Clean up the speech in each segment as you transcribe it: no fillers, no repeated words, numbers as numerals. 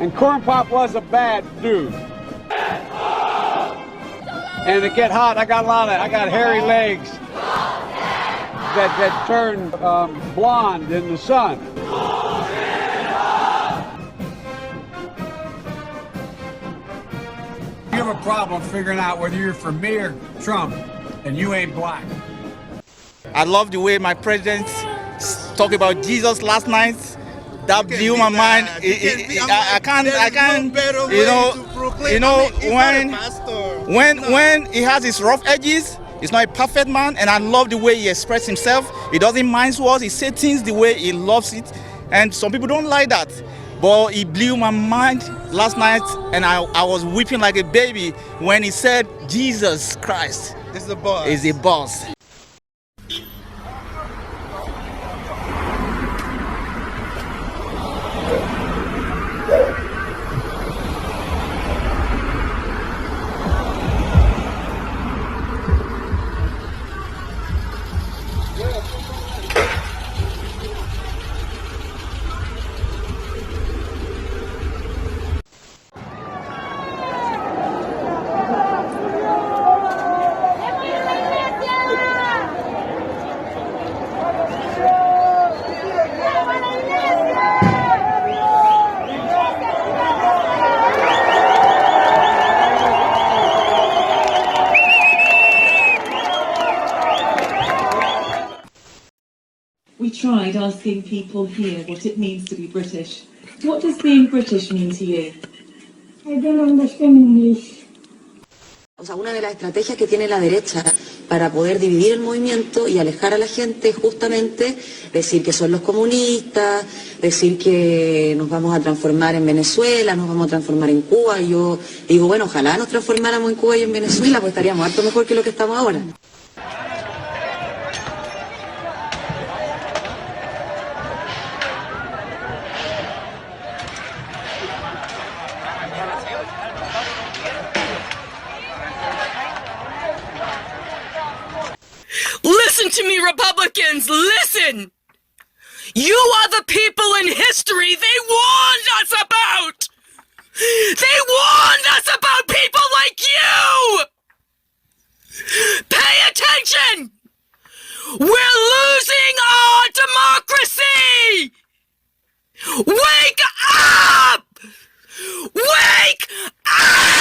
And Corn Pop was a bad dude. And it get hot, I got hairy legs that turn blonde in the sun. You have a problem figuring out whether you're for me or Trump, and you ain't black. I love the way my president talked about Jesus last night. That blew my mind. I can't. When he has his rough edges, he's not a perfect man, and I love the way he expresses himself. He doesn't mind words. He says things the way he loves it, and some people don't like that. But he blew my mind last night, and I was weeping like a baby when he said, Jesus Christ is the boss. Is the boss. We tried asking people here what it means to be British. What does being British mean to you? I don't understand English. O sea, una de las estrategias que tiene la derecha para poder dividir el movimiento y alejar a la gente es justamente decir que son los comunistas, decir que nos vamos a transformar en Venezuela, nos vamos a transformar en Cuba. Y yo digo, bueno, ojalá nos transformáramos en Cuba y en Venezuela, pues estaríamos harto mejor que lo que estamos ahora. Listen to me, Republicans, listen! You are the people in history they warned us about! They warned us about people like you! Pay attention! We're losing our democracy! Wake up! Wake up!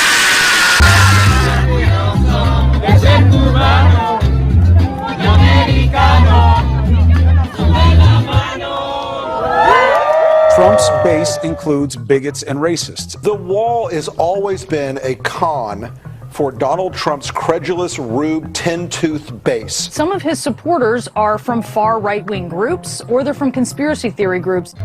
Trump's base includes bigots and racists. The wall has always been a con for Donald Trump's credulous, rude, tin-toothed base. Some of his supporters are from far right-wing groups, or they're from conspiracy theory groups.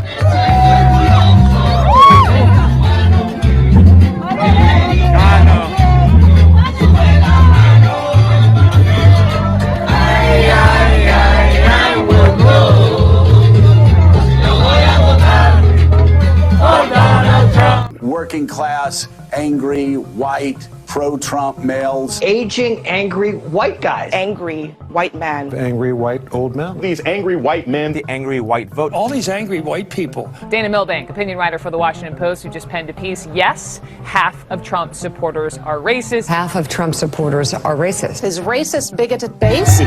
Working class, angry, white, pro-Trump males. Aging, angry white guys. Angry white man. Angry white old men. These angry white men. The angry white vote. All these angry white people. Dana Milbank, opinion writer for The Washington Post, who just penned a piece. Yes, half of Trump supporters are racist. Half of Trump supporters are racist. His racist, bigoted base.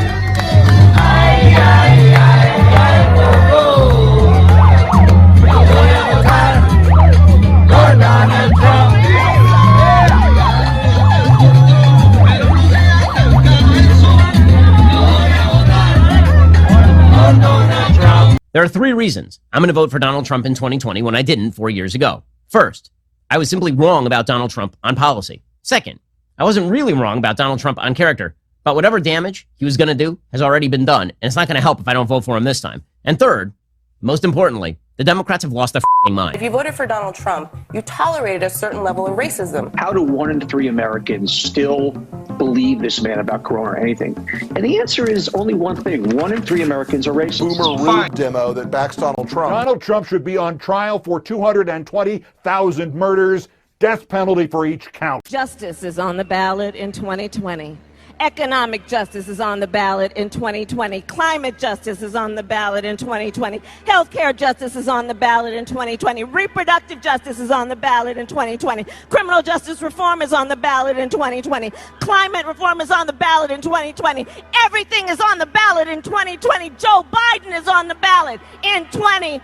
There are three reasons I'm going to vote for Donald Trump in 2020 when I didn't 4 years ago. First, I was simply wrong about Donald Trump on policy. Second, I wasn't really wrong about Donald Trump on character, but whatever damage he was going to do has already been done, and it's not going to help if I don't vote for him this time. And third, most importantly, the Democrats have lost their mind. If you voted for Donald Trump, you tolerated a certain level of racism. How do 1 in 3 Americans still believe this man about corona or anything? And the answer is only one thing. 1 in 3 Americans are racist. Boomer rude demo that backs Donald Trump. Donald Trump should be on trial for 220,000 murders, death penalty for each count. Justice is on the ballot in 2020. Economic justice is on the ballot in 2020. Climate justice is on the ballot in 2020. Healthcare justice is on the ballot in 2020. Reproductive justice is on the ballot in 2020. Criminal justice reform is on the ballot in 2020. Climate reform is on the ballot in 2020. Everything is on the ballot in 2020. Joe Biden is on the ballot in 2020.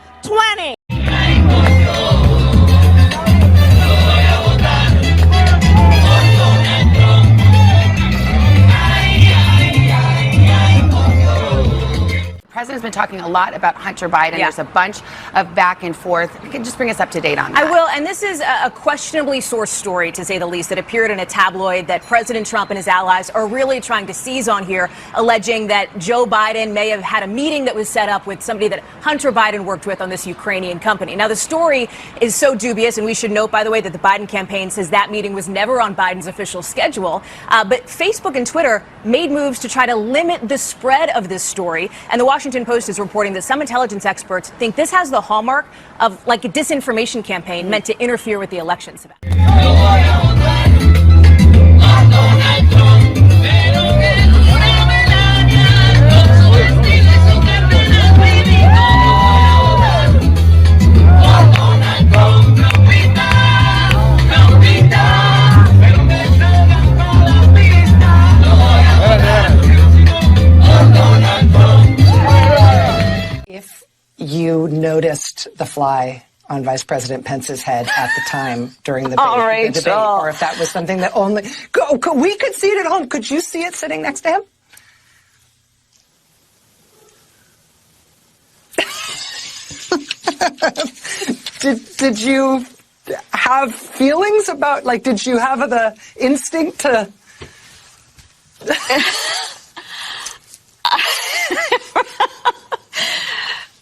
The president's been talking a lot about Hunter Biden. Yeah. There's a bunch of back and forth. You can just bring us up to date on that. I will, and this is a questionably sourced story, to say the least, that appeared in a tabloid that President Trump and his allies are really trying to seize on here, alleging that Joe Biden may have had a meeting that was set up with somebody that Hunter Biden worked with on this Ukrainian company. Now, the story is so dubious, and we should note, by the way, that the Biden campaign says that meeting was never on Biden's official schedule. But Facebook and Twitter made moves to try to limit the spread of this story, and the Washington Post is reporting that some intelligence experts think this has the hallmark of like a disinformation campaign meant to interfere with the elections. You noticed the fly on Vice President Pence's head at the time during the debate, or if that was something that only we could see it at home. Could you see it sitting next to him? Did you have feelings about, like, did you have the instinct to?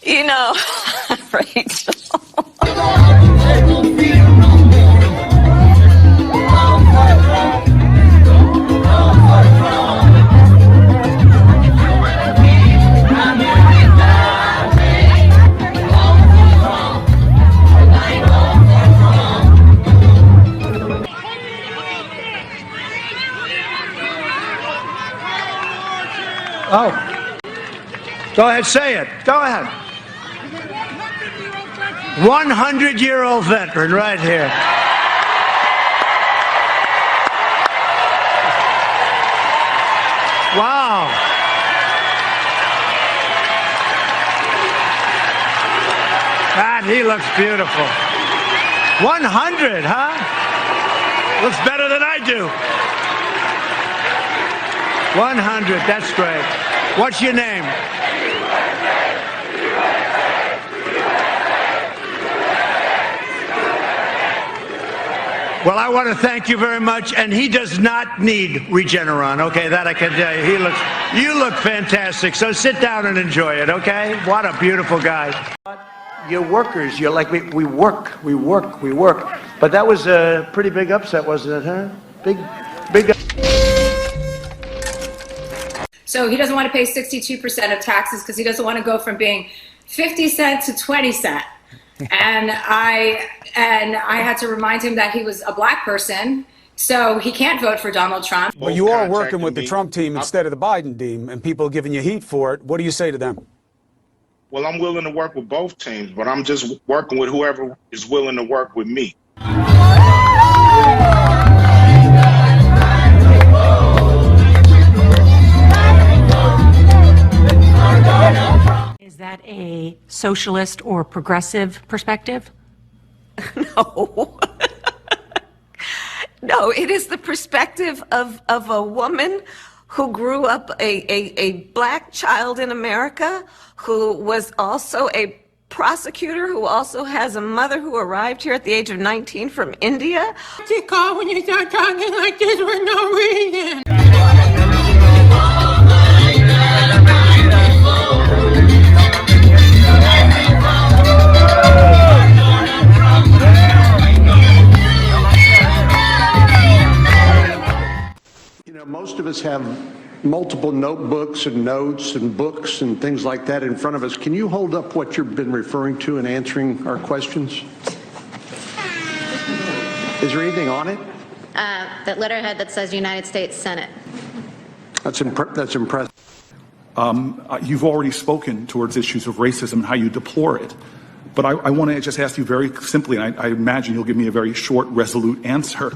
You know, Rachel. Oh, go ahead, say it. Go ahead. 100-year-old veteran right here. Wow. God, he looks beautiful. 100, huh? Looks better than I do. 100, that's great. What's your name? Well, I want to thank you very much, and he does not need Regeneron, okay? That I can tell you. You look fantastic, so sit down and enjoy it, okay? What a beautiful guy. You're workers, you're like, we work. But that was a pretty big upset, wasn't it, huh? Big. So he doesn't want to pay 62% of taxes because he doesn't want to go from being 50 cents to 20 cents. And I had to remind him that he was a black person, so he can't vote for Donald Trump. Well, you are working with the Trump team instead of the Biden team, and people are giving you heat for it. What do you say to them? Well, I'm willing to work with both teams, but I'm just working with whoever is willing to work with me. Is that a socialist or progressive perspective? No. No, it is the perspective of a woman who grew up a black child in America, who was also a prosecutor, who also has a mother who arrived here at the age of 19 from India. You call when you start talking like this for no reason. You know, most of us have multiple notebooks and notes and books and things like that in front of us. Can you hold up what you've been referring to in answering our questions? Is there anything on it? That letterhead that says United States Senate. That's impressive. You've already spoken towards issues of racism and how you deplore it. But I want to just ask you very simply, and I imagine you'll give me a very short, resolute answer.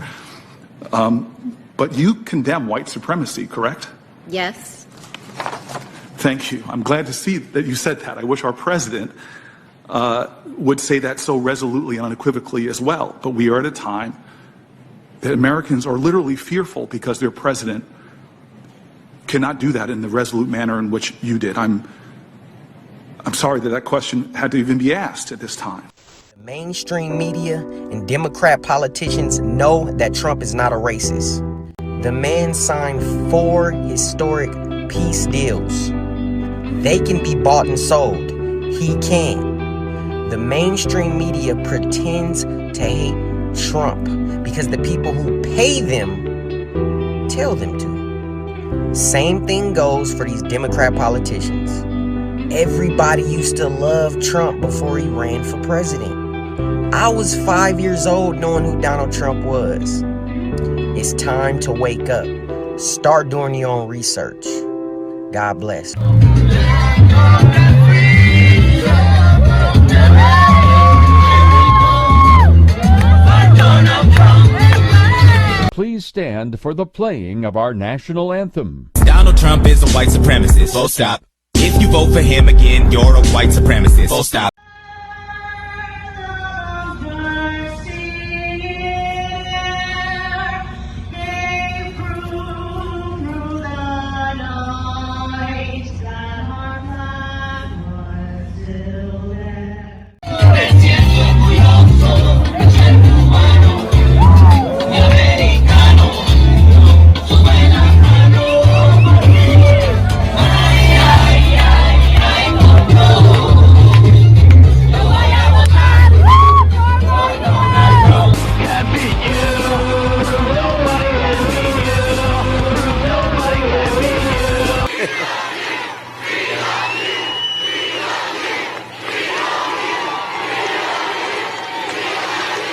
But you condemn white supremacy, correct? Yes. Thank you. I'm glad to see that you said that. I wish our president would say that so resolutely and unequivocally as well. But we are at a time that Americans are literally fearful because their president cannot do that in the resolute manner in which you did. I'm sorry that question had to even be asked at this time. The mainstream media and Democrat politicians know that Trump is not a racist. The man signed 4 historic peace deals. They can be bought and sold. He can't. The mainstream media pretends to hate Trump because the people who pay them tell them to. Same thing goes for these Democrat politicians. Everybody used to love Trump before he ran for president. I was 5 years old knowing who Donald Trump was. It's time to wake up. Start doing your own research. God bless. Please stand for the playing of our national anthem. Donald Trump is a white supremacist. Full stop. If you vote for him again, you're a white supremacist. Full stop.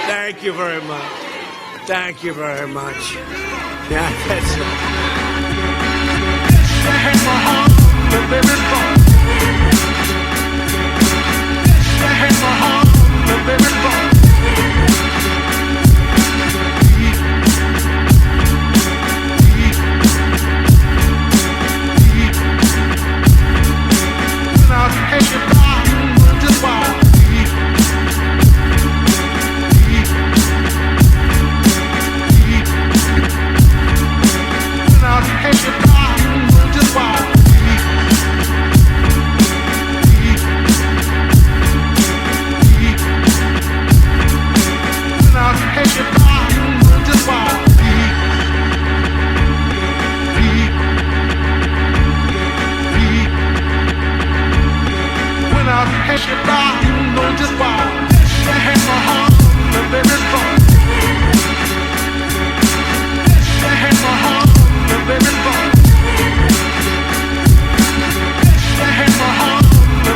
Thank you very much. Thank you very much. Yeah, that's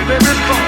Baby,